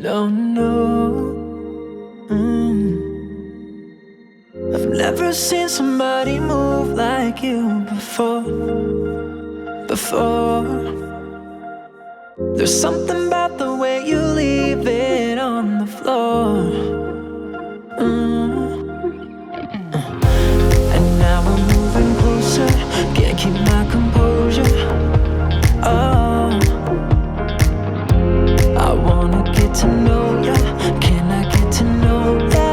No, no. I've never seen somebody move like you before. There's something about the way you leave it on the floor. And now we're moving closer, can't keep my composure. Oh, I wanna get to know ya, can I get to know ya?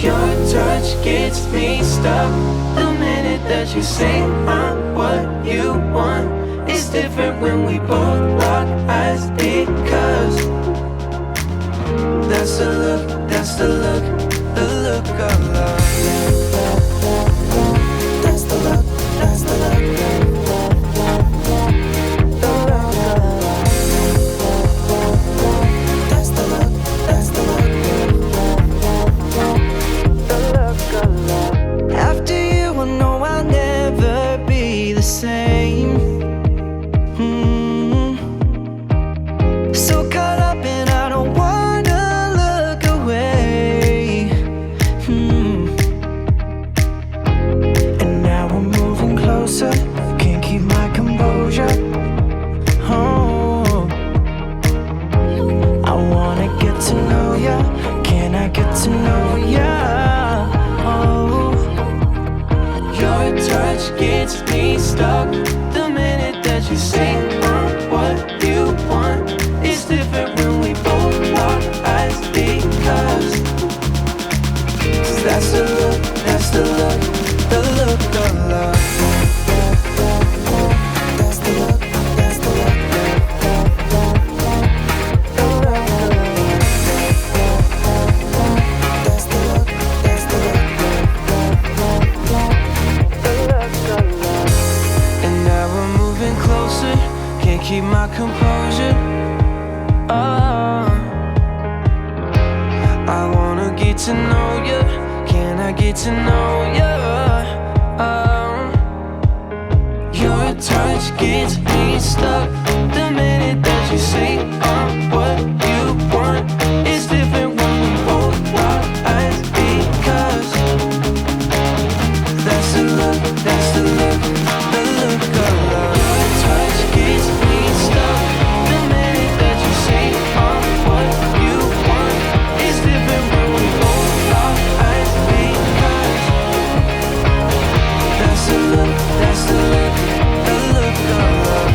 Your touch gets me stuck. The minute that you say I'm what you want, it's different when we both lock eyes, because that's the look, that's the look, the look of love. That's the look, that's the look, the look of love. That's the look, that's the look, the look of love. After you, I know I'll never be the same. So caught up and I don't wanna look away. And now we're moving closer, can't keep my composure. Oh, I wanna get to know ya, can I get to know ya? Oh, your touch gets me stuck. The minute that you say I'm what you want, it's different when we both lock eyes, because that's the look, that's the look, the look of love. That's the look, that's the look, the look of love. That's the look, that's the look, the look of love. And now we're moving closer, can't keep my composure. Oh, I wanna get to know you, can I get to know you? Oh, your touch gets me stuck. The minute that you say I'm what you want, it's different when we both lock eyes, because that's the look, that's the look, the look of love. Your touch gets me stuck. The minute that you say I'm what you want, it's different when we both lock eyes, because that's the look, that's the look, the look of love.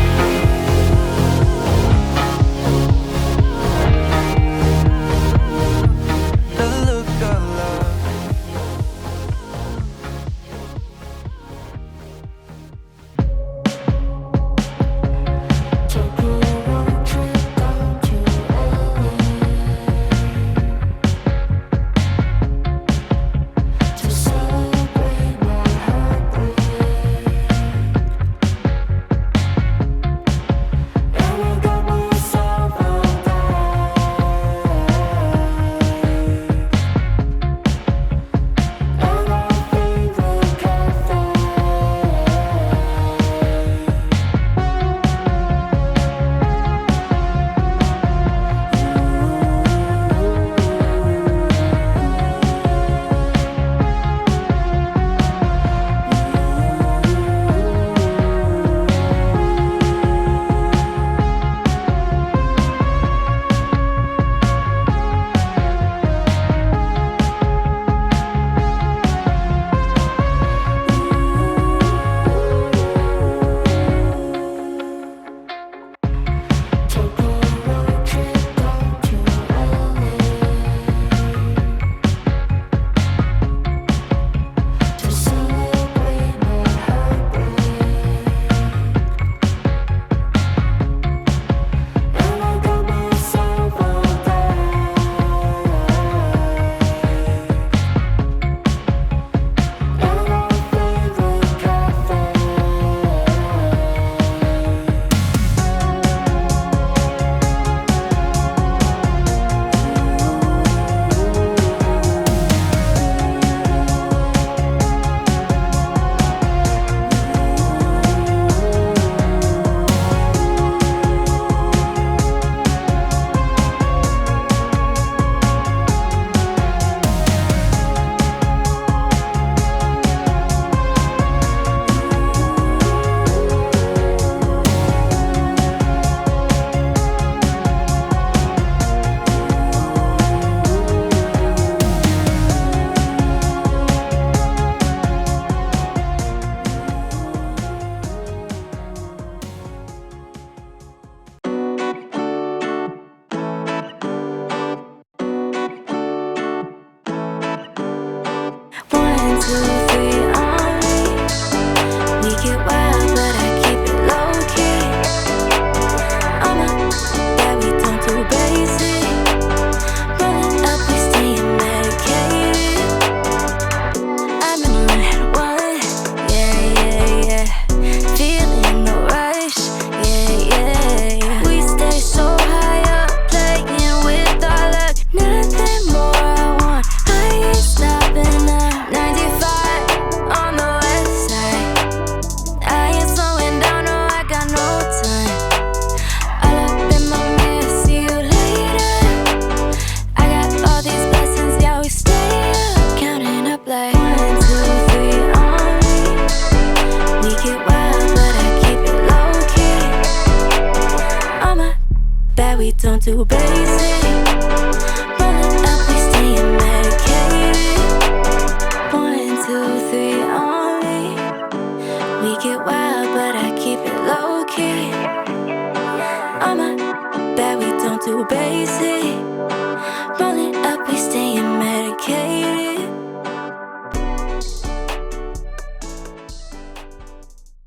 don't do basic. Rolling up, we staying medicated. 1, 2, 3 on me. We get wild, but I keep it low key.